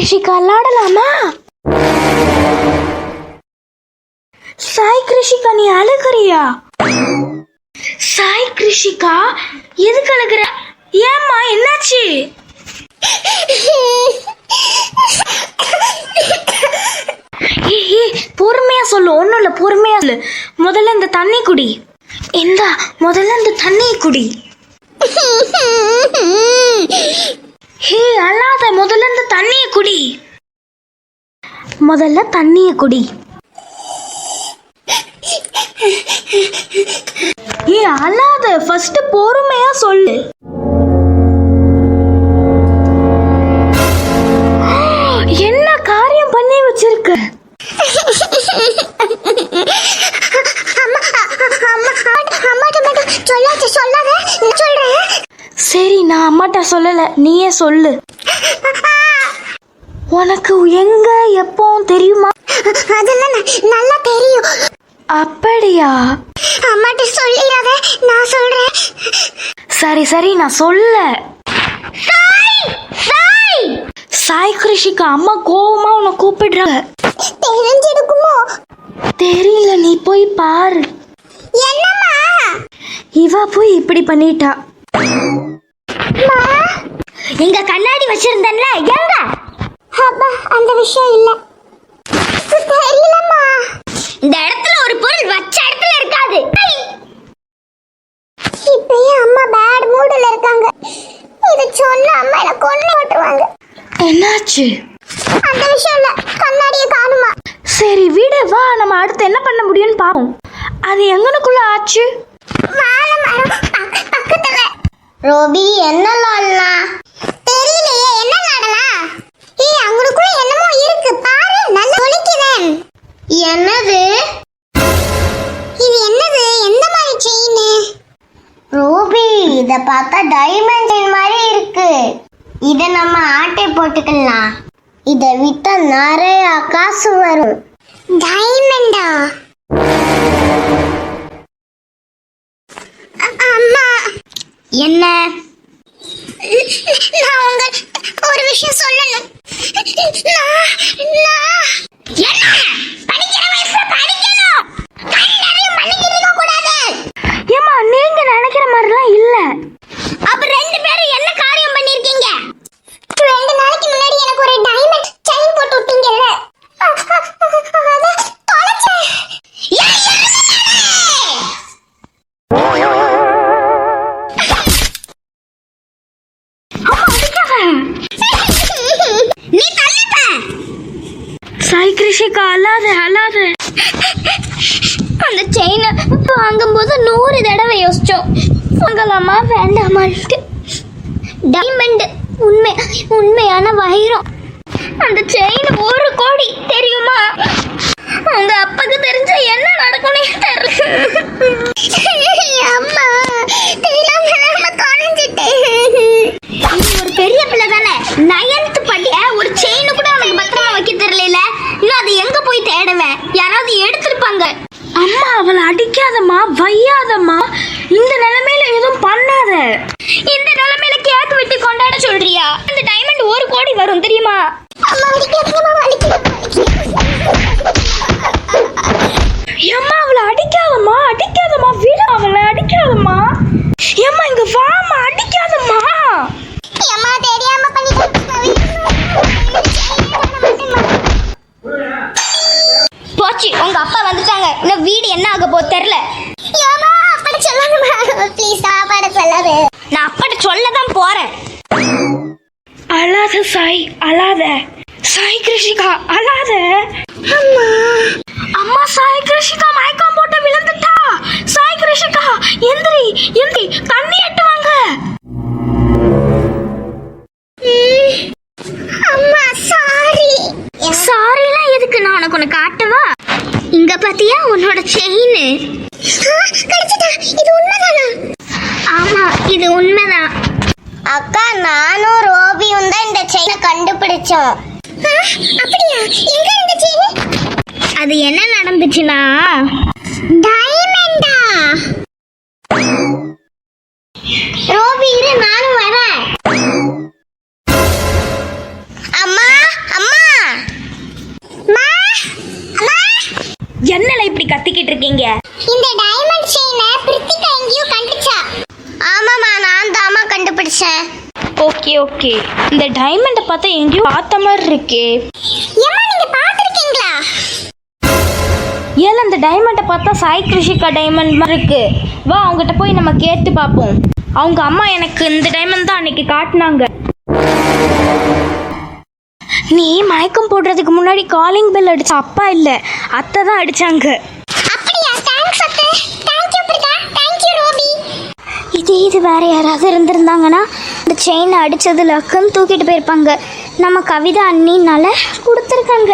கிருஷிகா விளையாடலாமா? சாய் கிருஷிகா நீ அழுகிறியா? சாய் கிருஷிகா எதுக்கு அழுகிற? ஏம்மா என்னாச்சு? பொறுமையா சொல்லு, ஒன்னும் இல்ல, பொறுமையா சொல்லு. முதல்ல இந்த தண்ணி குடி. முதல்ல இந்த தண்ணி குடி. அழாத, முதல்ல இந்த தண்ணிய குடி. முதல்ல தண்ணிய குடி. அழாத, ஃபர்ஸ்ட் பொறுமையா சொல்லு. என்ன காரியம் பண்ணி வச்சிருக்க? சரி, நான் அம்மாட்ட சொல்லல, நீயே சொல்லு. உனக்கு எங்க எப்போ தெரியுமா? அதெல்லாம் நல்லா தெரியும். அப்படியா? அம்மாட்ட சொல்லிடாத, நான் சொல்றேன். சரி நான் சொல்ல. சாய் கிருஷிகா அம்மா கோவமா உன்னை கூப்பிடுறாங்க. தெரிஞ்சிருக்குமோ? தெரியல, நீ போய் பாரு. என்னம்மா? இவ போய் இப்படி பண்ணிட்டா. எங்க கண்ணாடி வச்சிருந்தேன்ல, எங்க? அப்பா, அந்த விஷயம் இல்ல. தெரியலம்மா. இந்த இடத்துல ஒரு பொருள் வச்ச இடத்துல இருக்காது. இப்பயே அம்மா பேட் மூட்ல இருக்காங்க. இது சொன்னா அம்மா என்ன கொன்னு விட்டுருவாங்க. என்னாச்சு? அந்த விஷயம் இல்ல, கண்ணாடியை காணுமா? சரி விடு, வா நம்ம அடுத்து என்ன பண்ண முடியும்னு பாப்போம். அது எங்கனுக்குள்ள ஆச்சு? வாழை மரம் பக்கத்துல. ரோபி, என்ன லாடலாம்? தெரியலையே, என்ன லாடலாம்? அங்களுக்குள்ள என்னமோ இருக்கு பாரு, நல்லா ஒலிக்குதேன். என்னது இது? என்னது? எந்த மாதிரி செயின்? ரோபி, இத பார்த்தா டைமண்ட் செயின் மாதிரி இருக்கு. இத நம்ம ஆட்டை போட்டுக்கலாம். இத வித்தா நிறைய காசு வரும். டைமண்டா? அம்மா. என்ன? நான் உங்களுக்கு ஒரு விஷயம் சொல்லணும். என்ன? படிக்கிற வயசுல படிக்கணும். கண்ணறையும் பண்ணிக்கிட்டு கூடாது. ஏமா, நீங்க நினைக்கிற மாதிரிலாம் இல்ல. அப்ப ரெண்டு பேரும் என்ன காரியம் பண்ணிருக்கீங்க? 2 நாளைக்கு முன்னாடி எனக்கு ஒரு டைமண்ட் செயின் போட்டு விட்டீங்கல்ல, அத தொலைச்சேன். நீ தள்ளிட்ட. சாய் கிருஷிகா அழாத. அந்த செயினை வாங்கும்போது 100 தடவை யோசிச்சோம், வாங்கலாமா வேண்டாமான்ட்டு. டைமண்ட் உண்மையான வைரம். அந்த செயின் 1 கோடி தெரியுமா? உங்க அப்பாக்கு தெரிஞ்ச என்ன நடக்கும்னே தெரியல. அம்மா, தெரியாம தொலைஞ்சிட்டேன். நீ ஒரு பெரிய பிள்ளை தானே, 9th படிக்க ஒரு செயின் கூட உனக்கு பத்திரமா வைக்க தெரியல. இன்னும் அது எங்க போய் தேடுவேன்? யாராவது எடுத்திருப்பாங்க. அம்மா, அவளை அடிக்காதம்மா, வையாதம்மா. இந்த நிலைமையில எதுவும் பண்ணாத. இந்த நிலைமையில கேக் வெட்டி கொண்டாட சொல்றியா? இந்த டைமண்ட் 1 கோடி வரும் தெரியுமா? அம்மா, ஏம்மா, அவளை அடிக்காதம்மா, விடு, அவளை அடிக்காதம்மா. ஏம்மா, இங்க வாம்மா, அடிக்காதம்மா. அம்மா, தெரியாம போச்சு. உங்க அப்பா வந்துட்டாங்க. இன்னும் வீடு என்ன ஆக போகுது தெரியல. அப்படி சொல்லாத ப்ளீஸ், சாப்பாடு சொல்லாத. நான் அப்பாட்ட சொல்லதான் போறேன். அழாத சாய், அழாத. சாய் கிருஷிகா அழாத. அம்மா, சாய் கிருஷிகா மயக்கம் போட்டு விழுந்துட்டா. சாய் கிருஷிகா எந்திரி, தண்ணி எட்டு வாங்க. அம்மா, சாரிலாம் எதுக்கு? நான் உனக்கு ஒன்று காட்டவா? இங்க பாத்தியா உன்னோட செயின்? இது உண்மைதானா? ஆமா, இது உண்மைதான். அக்கா, நானும் ரோபியும் தான் இந்த செயினை கண்டுபிடிச்சோம். அப்படியா? எங்க இந்த செயின்? அது என்ன நடந்துச்சுன்னா, டைமண்டா? ரோபி, இரு, நானும் வரேன். அம்மா, என்னல இப்படி கத்திக்கிட்டு இருக்கீங்க? இந்த டைமண்ட் செயினை பிரித்திகா எங்கேயோ கண்டுச்சா. ஆமாமா, நான் தாமா கண்டுபிடிச்சேன். ஓகே ஓகே, இந்த டைமண்டை பார்த்தா எங்கேயோ பார்த்த மாதிரி இருக்கே. ஏமா நீங்க பாத்துருக்கீங்களா? ஏல அந்த டைமண்டை பார்த்தா சாய் கிருஷிகா டைமண்ட் மாதிரி இருக்கு. வா அவங்ககிட்ட போய் நம்ம கேட்டு பார்ப்போம். அவங்க அம்மா எனக்கு இந்த டைமண்ட் தான் அன்னைக்கு காட்டினாங்க. நீ மயக்கம் போடுறதுக்கு முன்னாடி காலிங் பெல் அடிச்ச அப்பா இல்ல, அத்தை தான் அடிச்சாங்க. அப்படியா? தேங்க்ஸ் அத்தை. Thank you Pritha. Thank you Robi. இது வேற யாராவது இருந்திருந்தாங்கன்னா இந்த செயினை அடிச்சது லக்குன்னு தூக்கிட்டு போயிருப்பாங்க. நம்ம கவிதா அண்ணினால கொடுத்துருக்காங்க.